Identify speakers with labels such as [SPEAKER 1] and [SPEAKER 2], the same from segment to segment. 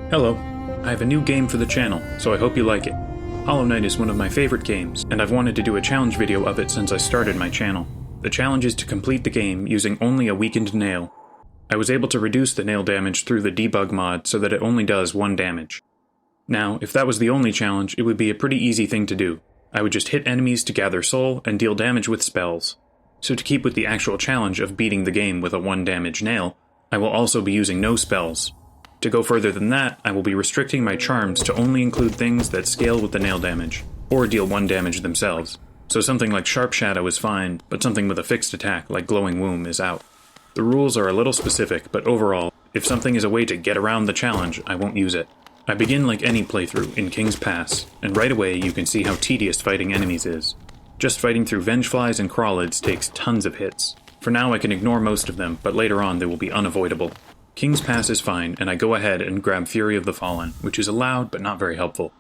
[SPEAKER 1] Hello, I have a new game for the channel, so I hope you like it. Hollow Knight is one of my favorite games, and I've wanted to do a challenge video of it since I started my channel. The challenge is to complete the game using only a weakened nail. I was able to reduce the nail damage through the debug mod so that it only does 1 damage. Now, if that was the only challenge, it would be a pretty easy thing to do. I would just hit enemies to gather soul and deal damage with spells. So to keep with the actual challenge of beating the game with a 1 damage nail, I will also be using no spells. To go further than that, I will be restricting my charms to only include things that scale with the nail damage, or deal 1 damage themselves. So something like Sharp Shadow is fine, but something with a fixed attack like Glowing Womb is out. The rules are a little specific, but overall, if something is a way to get around the challenge, I won't use it. I begin like any playthrough in King's Pass, and right away you can see how tedious fighting enemies is. Just fighting through Vengeflies and Crawlids takes tons of hits. For now I can ignore most of them, but later on they will be unavoidable. King's Pass is fine, and I go ahead and grab Fury of the Fallen, which is allowed but not very helpful.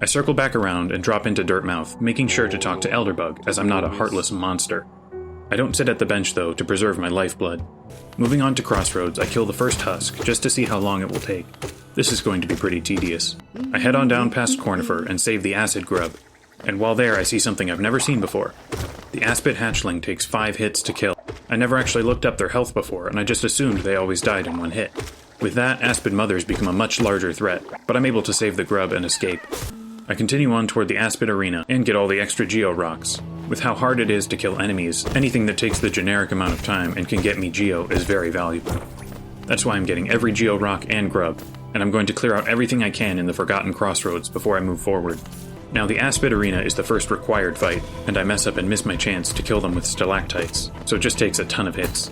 [SPEAKER 1] I circle back around and drop into Dirtmouth, making sure to talk to Elderbug, as I'm not a heartless monster. I don't sit at the bench though, to preserve my lifeblood. Moving on to Crossroads, I kill the first husk, just to see how long it will take. This is going to be pretty tedious. I head on down past Cornifer and save the Acid Grub, and while there I see something I've never seen before. The Aspid Hatchling takes 5 hits to kill. I never actually looked up their health before, and I just assumed they always died in 1 hit. With that, Aspid Mothers become a much larger threat, but I'm able to save the grub and escape. I continue on toward the Aspid Arena, and get all the extra Geo Rocks. With how hard it is to kill enemies, anything that takes the generic amount of time and can get me Geo is very valuable. That's why I'm getting every Geo Rock and grub, and I'm going to clear out everything I can in the Forgotten Crossroads before I move forward. Now the Aspid Arena is the first required fight, and I mess up and miss my chance to kill them with stalactites, so it just takes a ton of hits.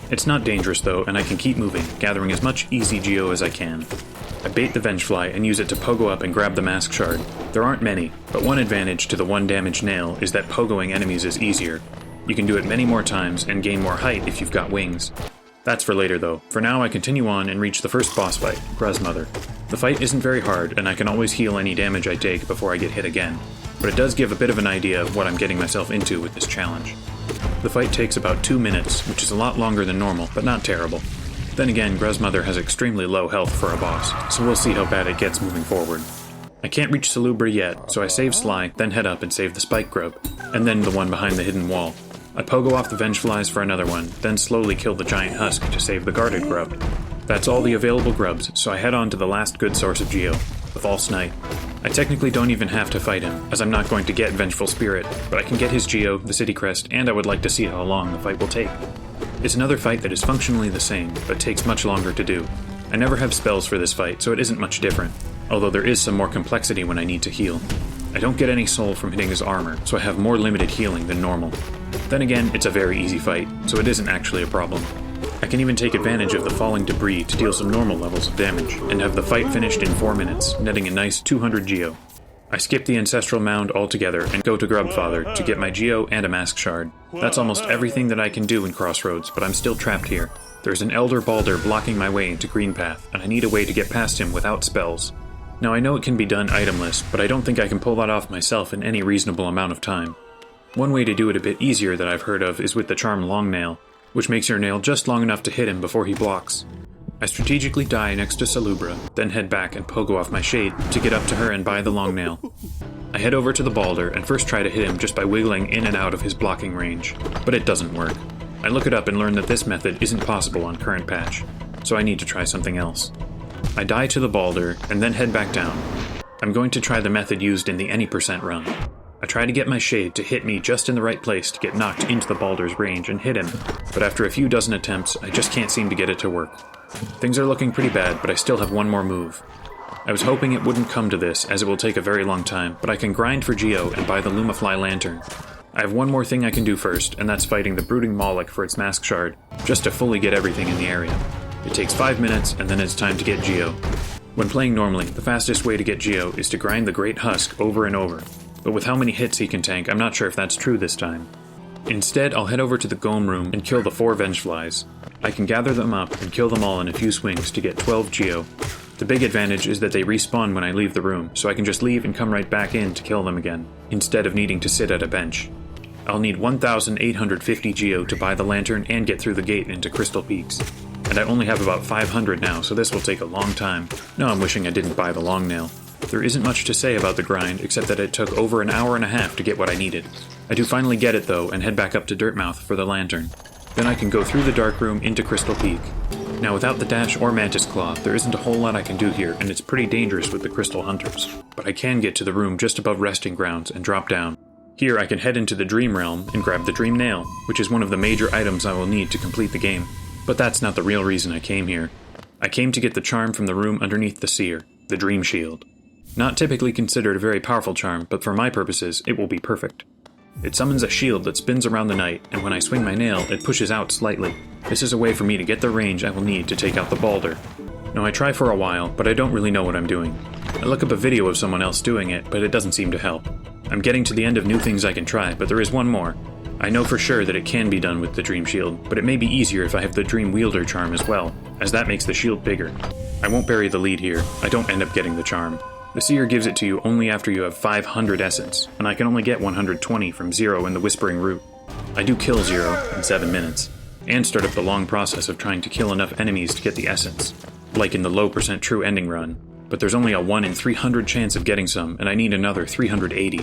[SPEAKER 1] It's not dangerous though, and I can keep moving, gathering as much easy Geo as I can. I bait the Vengefly and use it to pogo up and grab the Mask Shard. There aren't many, but one advantage to the 1 damage nail is that pogoing enemies is easier. You can do it many more times and gain more height if you've got wings. That's for later though. For now I continue on and reach the first boss fight, Gruzmother. The fight isn't very hard, and I can always heal any damage I take before I get hit again, but it does give a bit of an idea of what I'm getting myself into with this challenge. The fight takes about 2 minutes, which is a lot longer than normal, but not terrible. Then again, Gruzmother has extremely low health for a boss, so we'll see how bad it gets moving forward. I can't reach Salubra yet, so I save Sly, then head up and save the Spike Grub, and then the one behind the hidden wall. I pogo off the Vengeflies for another one, then slowly kill the giant husk to save the guarded grub. That's all the available grubs, so I head on to the last good source of Geo, the False Knight. I technically don't even have to fight him, as I'm not going to get Vengeful Spirit, but I can get his Geo, the City Crest, and I would like to see how long the fight will take. It's another fight that is functionally the same, but takes much longer to do. I never have spells for this fight, so it isn't much different, although there is some more complexity when I need to heal. I don't get any soul from hitting his armor, so I have more limited healing than normal. Then again, it's a very easy fight, so it isn't actually a problem. I can even take advantage of the falling debris to deal some normal levels of damage, and have the fight finished in 4 minutes, netting a nice 200 Geo. I skip the Ancestral Mound altogether and go to Grubfather to get my Geo and a Mask Shard. That's almost everything that I can do in Crossroads, but I'm still trapped here. There's an Elder Balder blocking my way into Greenpath, and I need a way to get past him without spells. Now I know it can be done itemless, but I don't think I can pull that off myself in any reasonable amount of time. One way to do it a bit easier that I've heard of is with the charm Long Nail, which makes your nail just long enough to hit him before he blocks. I strategically die next to Salubra, then head back and pogo off my shade to get up to her and buy the Long Nail. I head over to the Balder and first try to hit him just by wiggling in and out of his blocking range, but it doesn't work. I look it up and learn that this method isn't possible on current patch, so I need to try something else. I die to the Balder and then head back down. I'm going to try the method used in the any% run. I try to get my shade to hit me just in the right place to get knocked into the Balder's range and hit him, but after a few dozen attempts, I just can't seem to get it to work. Things are looking pretty bad, but I still have one more move. I was hoping it wouldn't come to this, as it will take a very long time, but I can grind for Geo and buy the Lumafly Lantern. I have one more thing I can do first, and that's fighting the Brooding Moloch for its Mask Shard, just to fully get everything in the area. It takes 5 minutes, and then it's time to get Geo. When playing normally, the fastest way to get Geo is to grind the Great Husk over and over, but with how many hits he can tank, I'm not sure if that's true this time. Instead, I'll head over to the Gome Room and kill the 4 Vengeflies. I can gather them up and kill them all in a few swings to get 12 Geo. The big advantage is that they respawn when I leave the room, so I can just leave and come right back in to kill them again, instead of needing to sit at a bench. I'll need 1,850 Geo to buy the lantern and get through the gate into Crystal Peaks. and I only have about 500 now, so this will take a long time. Now I'm wishing I didn't buy the long nail. There isn't much to say about the grind, except that it took over an hour and a half to get what I needed. I do finally get it though, and head back up to Dirtmouth for the lantern. Then I can go through the dark room into Crystal Peak. Now without the dash or mantis claw, there isn't a whole lot I can do here, and it's pretty dangerous with the crystal hunters. But I can get to the room just above resting grounds and drop down. Here I can head into the dream realm and grab the dream nail, which is one of the major items I will need to complete the game. But that's not the real reason I came here. I came to get the charm from the room underneath the seer, the dream shield. Not typically considered a very powerful charm, but for my purposes, it will be perfect. It summons a shield that spins around the night, and when I swing my nail, it pushes out slightly. This is a way for me to get the range I will need to take out the boulder. Now I try for a while, but I don't really know what I'm doing. I look up a video of someone else doing it, but it doesn't seem to help. I'm getting to the end of new things I can try, but there is one more. I know for sure that it can be done with the Dream Shield, but it may be easier if I have the Dream Wielder charm as well, as that makes the shield bigger. I won't bury the lead here. I don't end up getting the charm. The Seer gives it to you only after you have 500 essence, and I can only get 120 from Zero in the Whispering Root. I do kill Zero in 7 minutes, and start up the long process of trying to kill enough enemies to get the essence, like in the low % true ending run, but there's only a 1 in 300 chance of getting some, and I need another 380.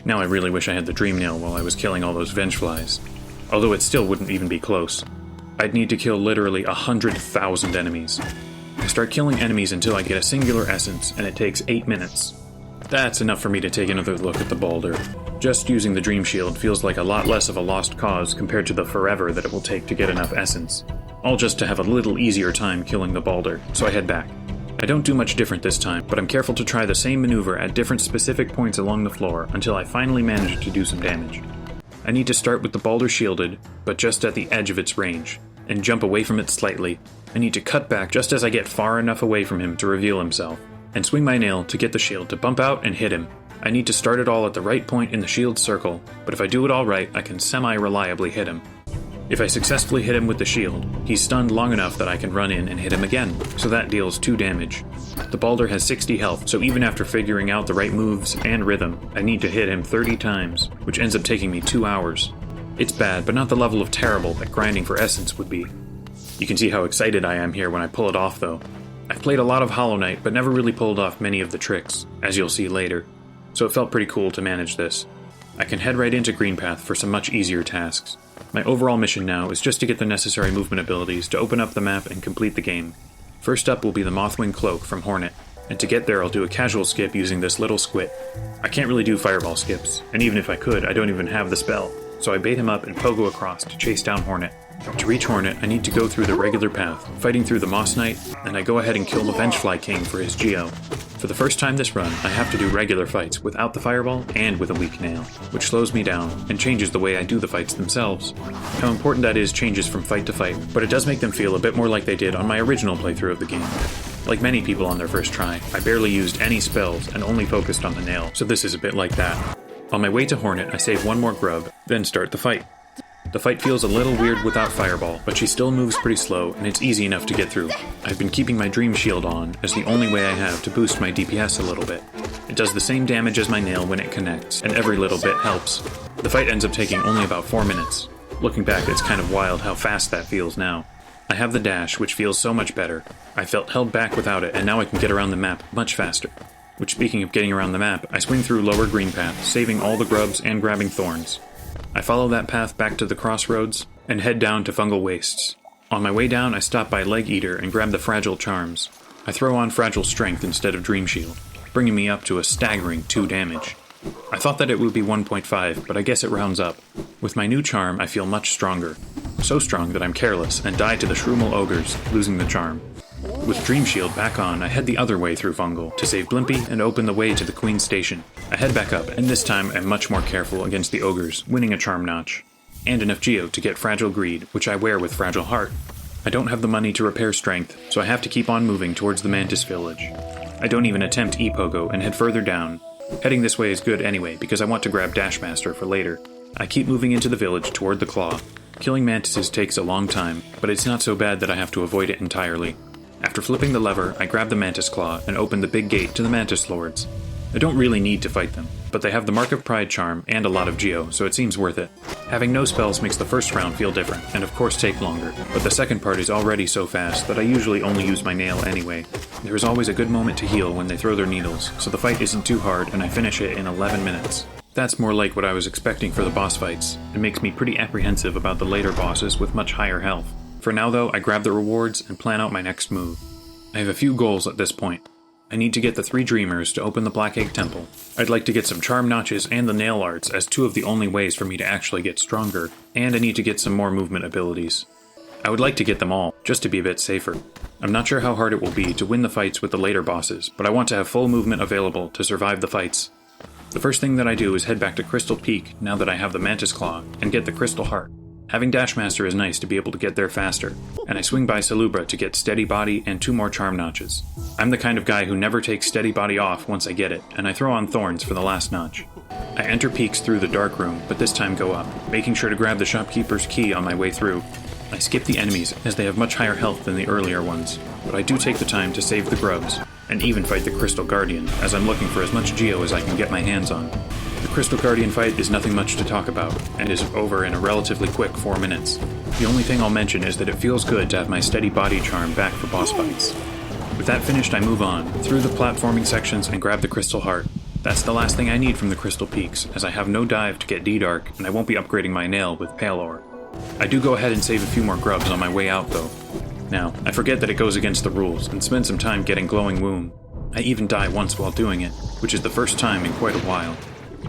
[SPEAKER 1] Now I really wish I had the Dream Nail while I was killing all those Vengeflies, although it still wouldn't even be close. I'd need to kill literally 100,000 enemies. I start killing enemies until I get a singular essence, and it takes 8 minutes. That's enough for me to take another look at the boulder. Just using the Dream Shield feels like a lot less of a lost cause compared to the forever that it will take to get enough essence. All just to have a little easier time killing the boulder, so I head back. I don't do much different this time, but I'm careful to try the same maneuver at different specific points along the floor until I finally manage to do some damage. I need to start with the boulder shielded, but just at the edge of its range, and jump away from it slightly. I need to cut back just as I get far enough away from him to reveal himself, and swing my nail to get the shield to bump out and hit him. I need to start it all at the right point in the shield circle, but if I do it all right, I can semi-reliably hit him. If I successfully hit him with the shield, he's stunned long enough that I can run in and hit him again, so that deals 2 damage. The boulder has 60 health, so even after figuring out the right moves and rhythm, I need to hit him 30 times, which ends up taking me 2 hours. It's bad, but not the level of terrible that grinding for essence would be. You can see how excited I am here when I pull it off though. I've played a lot of Hollow Knight, but never really pulled off many of the tricks, as you'll see later, so it felt pretty cool to manage this. I can head right into Greenpath for some much easier tasks. My overall mission now is just to get the necessary movement abilities to open up the map and complete the game. First up will be the Mothwing Cloak from Hornet, and to get there I'll do a casual skip using this little squit. I can't really do fireball skips, and even if I could, I don't even have the spell, so I bait him up and pogo across to chase down Hornet. To reach Hornet, I need to go through the regular path, fighting through the Moss Knight, and I go ahead and kill the Vengefly King for his Geo. For the first time this run, I have to do regular fights without the fireball and with a weak nail, which slows me down and changes the way I do the fights themselves. How important that is changes from fight to fight, but it does make them feel a bit more like they did on my original playthrough of the game. Like many people on their first try, I barely used any spells and only focused on the nail, so this is a bit like that. On my way to Hornet, I save 1 more grub, then start the fight. The fight feels a little weird without Fireball, but she still moves pretty slow, and it's easy enough to get through. I've been keeping my Dream Shield on, as the only way I have to boost my DPS a little bit. It does the same damage as my nail when it connects, and every little bit helps. The fight ends up taking only about 4 minutes. Looking back, it's kind of wild how fast that feels now. I have the dash, which feels so much better. I felt held back without it, and now I can get around the map much faster. Which, speaking of getting around the map, I swing through Lower Green Path, saving all the grubs and grabbing thorns. I follow that path back to the crossroads, and head down to Fungal Wastes. On my way down, I stop by Leg Eater and grab the Fragile Charms. I throw on Fragile Strength instead of Dream Shield, bringing me up to a staggering 2 damage. I thought that it would be 1.5, but I guess it rounds up. With my new charm, I feel much stronger. So strong that I'm careless, and die to the Shroomal Ogres, losing the charm. With Dream Shield back on, I head the other way through Fungal to save Blimpy and open the way to the Queen's Station. I head back up, and this time I'm much more careful against the Ogres, winning a charm notch. And enough Geo to get Fragile Greed, which I wear with Fragile Heart. I don't have the money to repair Strength, so I have to keep on moving towards the Mantis Village. I don't even attempt E-Pogo and head further down. Heading this way is good anyway, because I want to grab Dashmaster for later. I keep moving into the village toward the Claw. Killing mantises takes a long time, but it's not so bad that I have to avoid it entirely. After flipping the lever, I grab the Mantis Claw and open the big gate to the Mantis Lords. I don't really need to fight them, but they have the Mark of Pride charm and a lot of Geo, so it seems worth it. Having no spells makes the first round feel different, and of course take longer, but the second part is already so fast that I usually only use my nail anyway. There is always a good moment to heal when they throw their needles, so the fight isn't too hard and I finish it in 11 minutes. That's more like what I was expecting for the boss fights. It makes me pretty apprehensive about the later bosses with much higher health. For now though, I grab the rewards and plan out my next move. I have a few goals at this point. I need to get the 3 Dreamers to open the Black Egg Temple. I'd like to get some Charm Notches and the Nail Arts as 2 of the only ways for me to actually get stronger, and I need to get some more movement abilities. I would like to get them all, just to be a bit safer. I'm not sure how hard it will be to win the fights with the later bosses, but I want to have full movement available to survive the fights. The first thing that I do is head back to Crystal Peak now that I have the Mantis Claw, and get the Crystal Heart. Having Dashmaster is nice to be able to get there faster, and I swing by Salubra to get Steady Body and 2 more Charm Notches. I'm the kind of guy who never takes Steady Body off once I get it, and I throw on Thorns for the last notch. I enter Peaks through the Dark Room, but this time go up, making sure to grab the Shopkeeper's Key on my way through. I skip the enemies, as they have much higher health than the earlier ones, but I do take the time to save the grubs, and even fight the Crystal Guardian, as I'm looking for as much Geo as I can get my hands on. The Crystal Guardian fight is nothing much to talk about, and is over in a relatively quick 4 minutes. The only thing I'll mention is that it feels good to have my Steady Body charm back for boss fights. With that finished, I move on, through the platforming sections and grab the Crystal Heart. That's the last thing I need from the Crystal Peaks, as I have no dive to get D-Dark, and I won't be upgrading my nail with Pale Ore. I do go ahead and save a few more grubs on my way out though. Now, I forget that it goes against the rules, and spend some time getting Glowing Womb. I even die once while doing it, which is the first time in quite a while.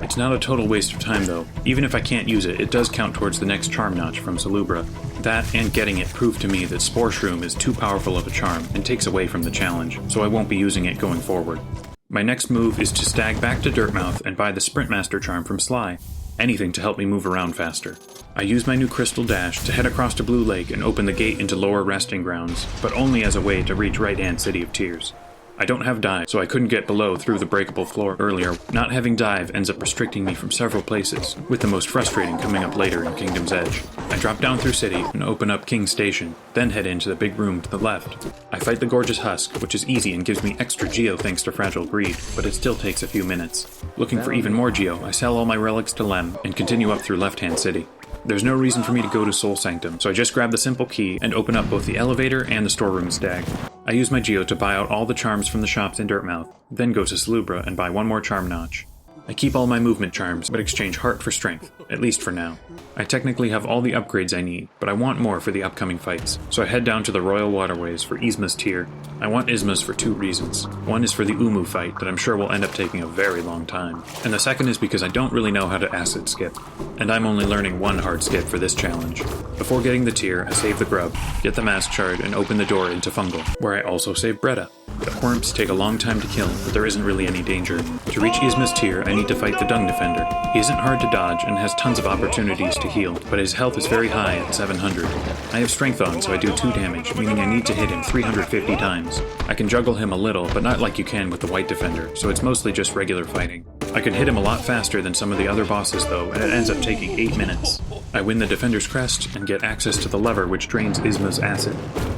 [SPEAKER 1] It's not a total waste of time though. Even if I can't use it, it does count towards the next charm notch from Salubra. That and getting it proved to me that Spore Shroom is too powerful of a charm and takes away from the challenge, so I won't be using it going forward. My next move is to stag back to Dirtmouth and buy the Sprint Master charm from Sly. Anything to help me move around faster. I use my new Crystal Dash to head across to Blue Lake and open the gate into Lower Resting Grounds, but only as a way to reach Right-Hand City of Tears. I don't have dive, so I couldn't get below through the breakable floor earlier. Not having dive ends up restricting me from several places, with the most frustrating coming up later in Kingdom's Edge. I drop down through City and open up King's Station, then head into the big room to the left. I fight the Gorgeous Husk, which is easy and gives me extra Geo thanks to Fragile Greed, but it still takes a few minutes. Looking for even more Geo, I sell all my relics to Lem and continue up through Left-Hand City. There's no reason for me to go to Soul Sanctum, so I just grab the simple key and open up both the elevator and the storeroom stag. I use my Geo to buy out all the charms from the shops in Dirtmouth, then go to Salubra and buy 1 more charm notch. I keep all my movement charms, but exchange heart for strength, at least for now. I technically have all the upgrades I need, but I want more for the upcoming fights, so I head down to the Royal Waterways for Yzma's Tier. I want Yzma's for 2 reasons. One is for the Umu fight that I'm sure will end up taking a very long time, and the second is because I don't really know how to acid skip, and I'm only learning 1 hard skip for this challenge. Before getting the tier, I save the grub, get the mask shard, and open the door into Fungal, where I also save Bretta. The Quirmps take a long time to kill, but there isn't really any danger. To reach Yzma's Tier, I need to fight the Dung Defender. He isn't hard to dodge and has tons of opportunities to heal, but his health is very high at 700. I have strength on, so I do 2 damage, meaning I need to hit him 350 times. I can juggle him a little, but not like you can with the White Defender, so it's mostly just regular fighting. I can hit him a lot faster than some of the other bosses though, and it ends up taking 8 minutes. I win the Defender's Crest and get access to the lever which drains Yzma's acid.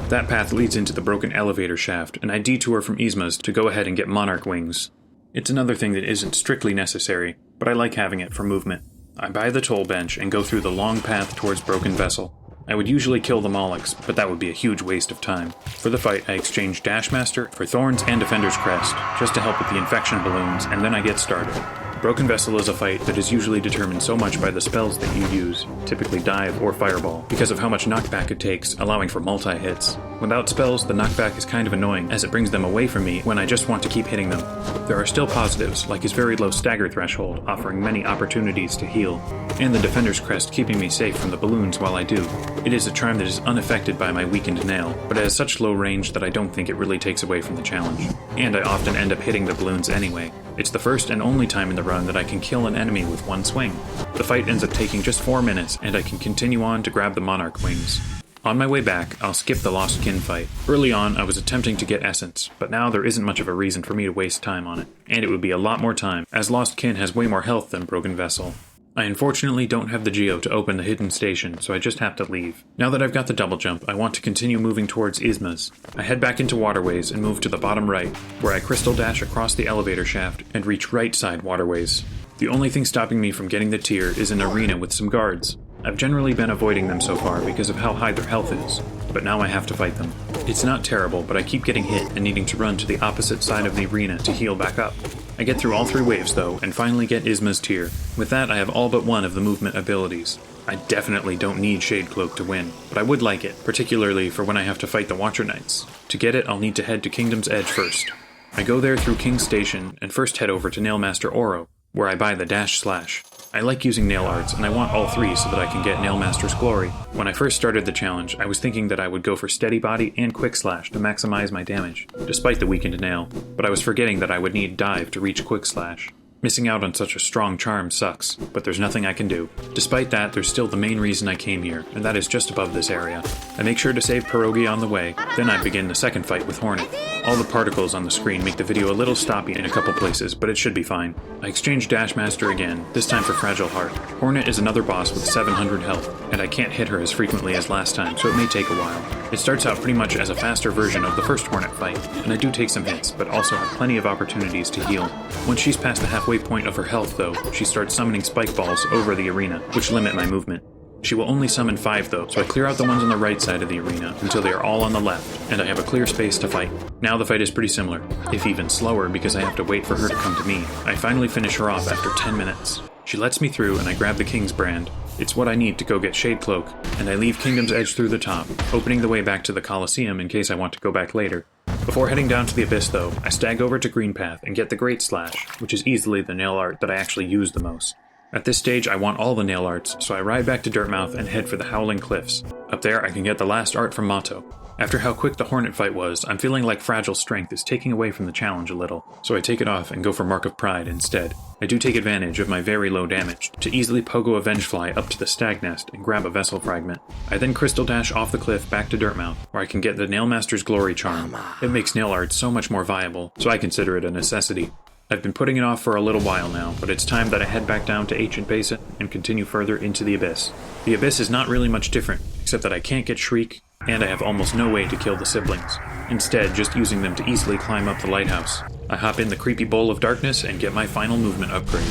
[SPEAKER 1] That path leads into the broken elevator shaft, and I detour from Yzma's to go ahead and get Monarch Wings. It's another thing that isn't strictly necessary, but I like having it for movement. I buy the toll bench and go through the long path towards Broken Vessel. I would usually kill the Molochs, but that would be a huge waste of time. For the fight, I exchange Dashmaster for Thorns and Defender's Crest, just to help with the infection balloons, and then I get started. Broken Vessel is a fight that is usually determined so much by the spells that you use, typically Dive or Fireball, because of how much knockback it takes, allowing for multi-hits. Without spells, the knockback is kind of annoying, as it brings them away from me when I just want to keep hitting them. There are still positives, like his very low stagger threshold, offering many opportunities to heal, and the Defender's Crest keeping me safe from the balloons while I do. It is a charm that is unaffected by my weakened nail, but it has such low range that I don't think it really takes away from the challenge. And I often end up hitting the balloons anyway. It's the first and only time in the run that I can kill an enemy with 1 swing. The fight ends up taking just 4 minutes, and I can continue on to grab the Monarch Wings. On my way back, I'll skip the Lost Kin fight. Early on, I was attempting to get Essence, but now there isn't much of a reason for me to waste time on it, and it would be a lot more time, as Lost Kin has way more health than Broken Vessel. I unfortunately don't have the geo to open the hidden station, so I just have to leave. Now that I've got the double jump, I want to continue moving towards Isma's. I head back into Waterways and move to the bottom right, where I crystal dash across the elevator shaft and reach right side Waterways. The only thing stopping me from getting the tier is an arena with some guards. I've generally been avoiding them so far because of how high their health is, but now I have to fight them. It's not terrible, but I keep getting hit and needing to run to the opposite side of the arena to heal back up. I get through all 3 waves though, and finally get Isma's tier. With that, I have all but one of the movement abilities. I definitely don't need Shade Cloak to win, but I would like it, particularly for when I have to fight the Watcher Knights. To get it, I'll need to head to Kingdom's Edge first. I go there through King's Station, and first head over to Nailmaster Oro, where I buy the Dash Slash. I like using nail arts, and I want all 3 so that I can get Nailmaster's Glory. When I first started the challenge, I was thinking that I would go for Steady Body and Quick Slash to maximize my damage, despite the weakened nail, but I was forgetting that I would need Dive to reach Quick Slash. Missing out on such a strong charm sucks, but there's nothing I can do. Despite that, there's still the main reason I came here, and that is just above this area. I make sure to save Pierogi on the way, then I begin the second fight with Hornet. All the particles on the screen make the video a little stoppy in a couple places, but it should be fine. I exchange Dashmaster again, this time for Fragile Heart. Hornet is another boss with 700 health, and I can't hit her as frequently as last time, so it may take a while. It starts out pretty much as a faster version of the first Hornet fight, and I do take some hits, but also have plenty of opportunities to heal. Once she's past the halfway point of her health though, she starts summoning spike balls over the arena, which limit my movement. She will only summon 5 though, so I clear out the ones on the right side of the arena until they are all on the left, and I have a clear space to fight. Now the fight is pretty similar, if even slower because I have to wait for her to come to me. I finally finish her off after 10 minutes. She lets me through and I grab the King's Brand. It's what I need to go get Shade Cloak, and I leave Kingdom's Edge through the top, opening the way back to the Colosseum in case I want to go back later. Before heading down to the Abyss though, I stag over to Green Path and get the Great Slash, which is easily the nail art that I actually use the most. At this stage I want all the nail arts, so I ride back to Dirtmouth and head for the Howling Cliffs. Up there I can get the last art from Mato. After how quick the Hornet fight was, I'm feeling like Fragile Strength is taking away from the challenge a little, so I take it off and go for Mark of Pride instead. I do take advantage of my very low damage to easily pogo a Vengefly up to the Stag Nest and grab a Vessel Fragment. I then Crystal Dash off the cliff back to Dirtmouth, where I can get the Nailmaster's Glory Charm. It makes nail art so much more viable, so I consider it a necessity. I've been putting it off for a little while now, but it's time that I head back down to Ancient Basin and continue further into the Abyss. The Abyss is not really much different, except that I can't get Shriek, and I have almost no way to kill the siblings. Instead, just using them to easily climb up the lighthouse. I hop in the creepy bowl of darkness and get my final movement upgrade.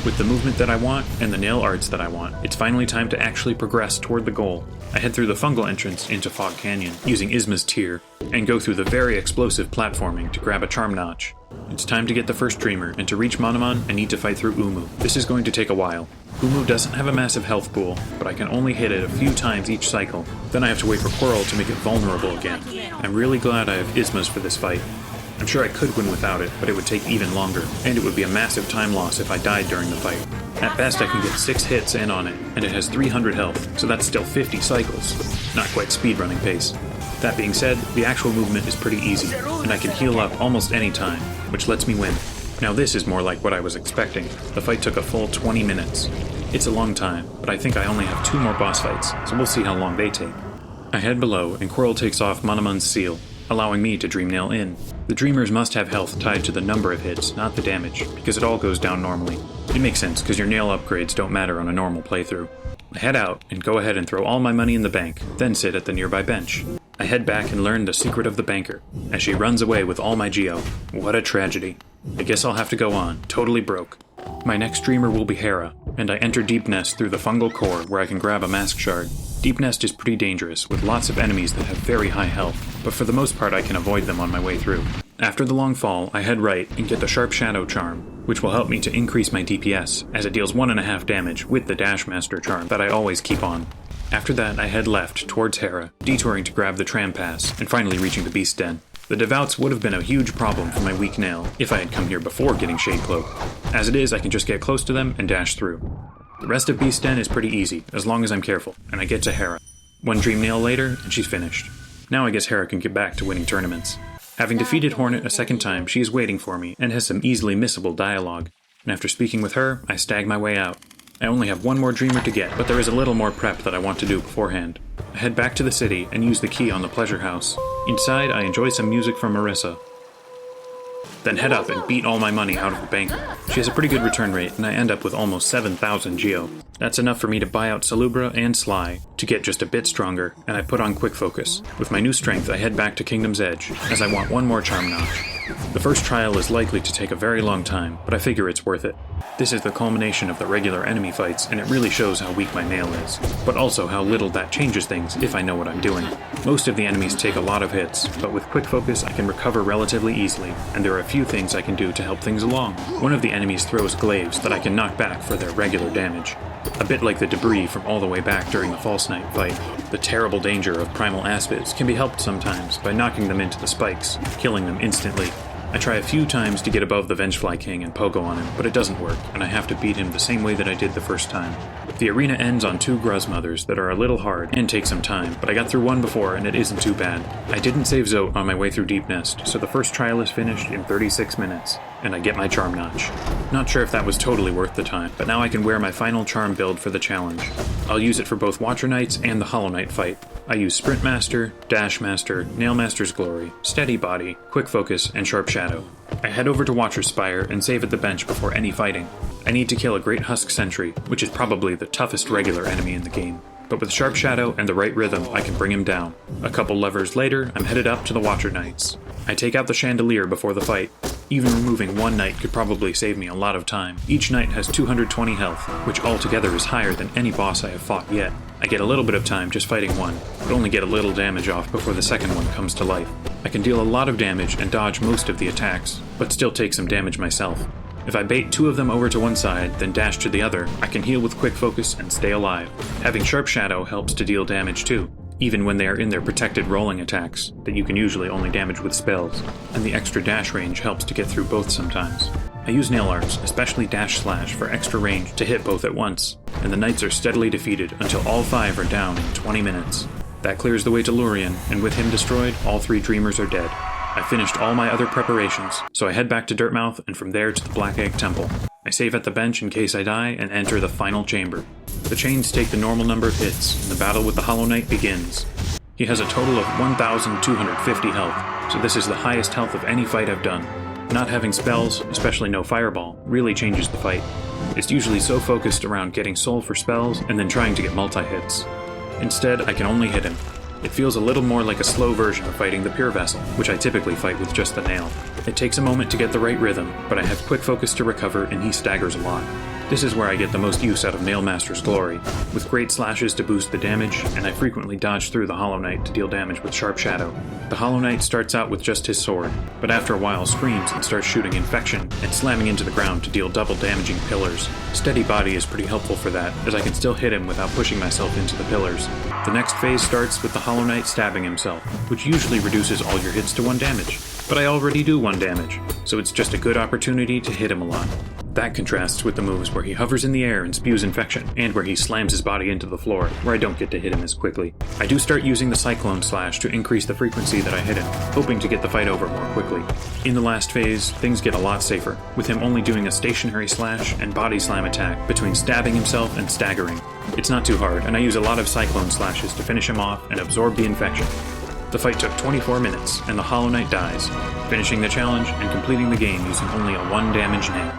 [SPEAKER 1] With the movement that I want, and the nail arts that I want, it's finally time to actually progress toward the goal. I head through the fungal entrance into Fog Canyon, using Isma's tier, and go through the very explosive platforming to grab a charm notch. It's time to get the first Dreamer, and to reach Monomon, I need to fight through Umu. This is going to take a while. Umu doesn't have a massive health pool, but I can only hit it a few times each cycle. Then I have to wait for Coral to make it vulnerable again. I'm really glad I have Isma's for this fight. I'm sure I could win without it, but it would take even longer, and it would be a massive time loss if I died during the fight. At best I can get 6 hits in on it, and it has 300 health, so that's still 50 cycles. Not quite speedrunning pace. That being said, the actual movement is pretty easy, and I can heal up almost any time, which lets me win. Now this is more like what I was expecting. The fight took a full 20 minutes. It's a long time, but I think I only have 2 more boss fights, so we'll see how long they take. I head below, and Quirrell takes off Monomon's seal, allowing me to Dream Nail in. The Dreamers must have health tied to the number of hits, not the damage, because it all goes down normally. It makes sense, because your nail upgrades don't matter on a normal playthrough. I head out, and go ahead and throw all my money in the bank, then sit at the nearby bench. I head back and learn the secret of the banker, as she runs away with all my geo. What a tragedy. I guess I'll have to go on, totally broke. My next Dreamer will be Hera, and I enter Deep Nest through the fungal core where I can grab a Mask Shard. Deep Nest is pretty dangerous, with lots of enemies that have very high health, but for the most part I can avoid them on my way through. After the long fall, I head right and get the Sharp Shadow Charm, which will help me to increase my DPS, as it deals 1.5 damage with the Dashmaster Charm that I always keep on. After that, I head left towards Hera, detouring to grab the Tram Pass, and finally reaching the Beast Den. The Devouts would have been a huge problem for my weak nail if I had come here before getting Shade Cloak. As it is, I can just get close to them and dash through. The rest of Beast Den is pretty easy, as long as I'm careful, and I get to Hera. 1 Dream Nail later, and she's finished. Now I guess Hera can get back to winning tournaments. Having defeated Hornet a second time, she is waiting for me, and has some easily missable dialogue. And after speaking with her, I stag my way out. I only have 1 more Dreamer to get, but there is a little more prep that I want to do beforehand. I head back to the city and use the key on the Pleasure House. Inside, I enjoy some music from Marissa. then head up and beat all my money out of the banker. She has a pretty good return rate, and I end up with almost 7,000 geo. That's enough for me to buy out Salubra and Sly to get just a bit stronger, and I put on quick focus. With my new strength, I head back to Kingdom's Edge, as I want one more charm notch. The first trial is likely to take a very long time, but I figure it's worth it. This is the culmination of the regular enemy fights, and it really shows how weak my nail is, but also how little that changes things if I know what I'm doing. Most of the enemies take a lot of hits, but with quick focus I can recover relatively easily, and there are a few things I can do to help things along. One of the enemies throws glaives that I can knock back for their regular damage. A bit like the debris from all the way back during the False Knight fight. The terrible danger of primal aspids can be helped sometimes by knocking them into the spikes, killing them instantly. I try a few times to get above the Vengefly King and pogo on him, but it doesn't work, and I have to beat him the same way that I did the first time. The arena ends on 2 Gruzmothers that are a little hard and take some time, but I got through one before and it isn't too bad. I didn't save Zote on my way through Deep Nest, so the first trial is finished in 36 minutes, and I get my charm notch. Not sure if that was totally worth the time, but now I can wear my final charm build for the challenge. I'll use it for both Watcher Knights and the Hollow Knight fight. I use Sprint Master, Dash Master, Nail Master's Glory, Steady Body, Quick Focus, and Sharp Shadow. I head over to Watcher's Spire and save at the bench before any fighting. I need to kill a Great Husk Sentry, which is probably the toughest regular enemy in the game. But with Sharp Shadow and the right rhythm, I can bring him down. A couple levers later, I'm headed up to the Watcher Knights. I take out the Chandelier before the fight. Even removing one knight could probably save me a lot of time. Each knight has 220 health, which altogether is higher than any boss I have fought yet. I get a little bit of time just fighting one, but only get a little damage off before the second one comes to life. I can deal a lot of damage and dodge most of the attacks, but still take some damage myself. If I bait 2 of them over to one side, then dash to the other, I can heal with Quick Focus and stay alive. Having Sharp Shadow helps to deal damage too, even when they are in their protected rolling attacks, that you can usually only damage with spells, and the extra dash range helps to get through both sometimes. I use Nail Arts, especially Dash Slash, for extra range to hit both at once, and the knights are steadily defeated until all 5 are down in 20 minutes. That clears the way to Lurien, and with him destroyed, all 3 Dreamers are dead. I finished all my other preparations, so I head back to Dirtmouth and from there to the Black Egg Temple. I save at the bench in case I die and enter the final chamber. The chains take the normal number of hits, and the battle with the Hollow Knight begins. He has a total of 1,250 health, so this is the highest health of any fight I've done. Not having spells, especially no fireball, really changes the fight. It's usually so focused around getting soul for spells and then trying to get multi-hits. Instead, I can only hit him. It feels a little more like a slow version of fighting the Pure Vessel, which I typically fight with just the nail. It takes a moment to get the right rhythm, but I have Quick Focus to recover and he staggers a lot. This is where I get the most use out of Nail Master's Glory, with great slashes to boost the damage, and I frequently dodge through the Hollow Knight to deal damage with Sharp Shadow. The Hollow Knight starts out with just his sword, but after a while screams and starts shooting Infection and slamming into the ground to deal double damaging pillars. Steady Body is pretty helpful for that, as I can still hit him without pushing myself into the pillars. The next phase starts with the Hollow Knight stabbing himself, which usually reduces all your hits to 1 damage. But I already do 1 damage, so it's just a good opportunity to hit him a lot. That contrasts with the moves where he hovers in the air and spews Infection, and where he slams his body into the floor, where I don't get to hit him as quickly. I do start using the Cyclone Slash to increase the frequency that I hit him, hoping to get the fight over more quickly. In the last phase, things get a lot safer, with him only doing a stationary slash and body slam attack between stabbing himself and staggering. It's not too hard, and I use a lot of Cyclone Slashes to finish him off and absorb the Infection. The fight took 24 minutes, and the Hollow Knight dies, finishing the challenge and completing the game using only a 1 damage nail.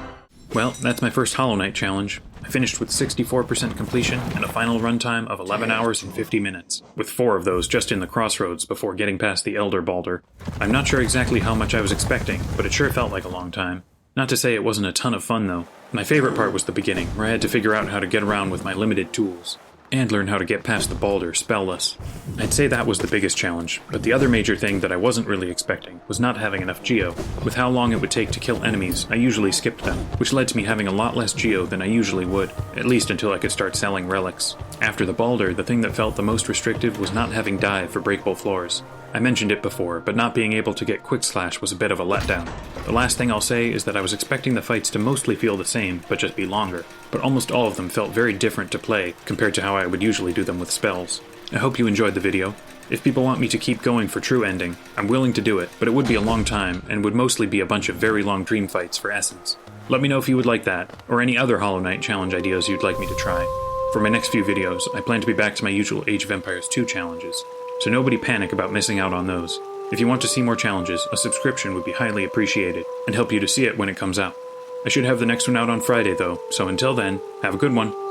[SPEAKER 1] Well, that's my first Hollow Knight challenge. I finished with 64% completion and a final runtime of 11 hours and 50 minutes, with 4 of those just in the crossroads before getting past the Elder Balder. I'm not sure exactly how much I was expecting, but it sure felt like a long time. Not to say it wasn't a ton of fun though. My favorite part was the beginning, where I had to figure out how to get around with my limited tools, and learn how to get past the Balder spellless. I'd say that was the biggest challenge, but the other major thing that I wasn't really expecting was not having enough geo. With how long it would take to kill enemies, I usually skipped them, which led to me having a lot less geo than I usually would, at least until I could start selling relics. After the Balder, the thing that felt the most restrictive was not having dive for breakable floors. I mentioned it before, but not being able to get Quick Slash was a bit of a letdown. The last thing I'll say is that I was expecting the fights to mostly feel the same, but just be longer. But almost all of them felt very different to play, compared to how I would usually do them with spells. I hope you enjoyed the video. If people want me to keep going for true ending, I'm willing to do it, but it would be a long time, and would mostly be a bunch of very long dream fights for Essence. Let me know if you would like that, or any other Hollow Knight challenge ideas you'd like me to try. For my next few videos, I plan to be back to my usual Age of Empires 2 challenges, so nobody panic about missing out on those. If you want to see more challenges, a subscription would be highly appreciated, and help you to see it when it comes out. I should have the next one out on Friday though, so until then, have a good one.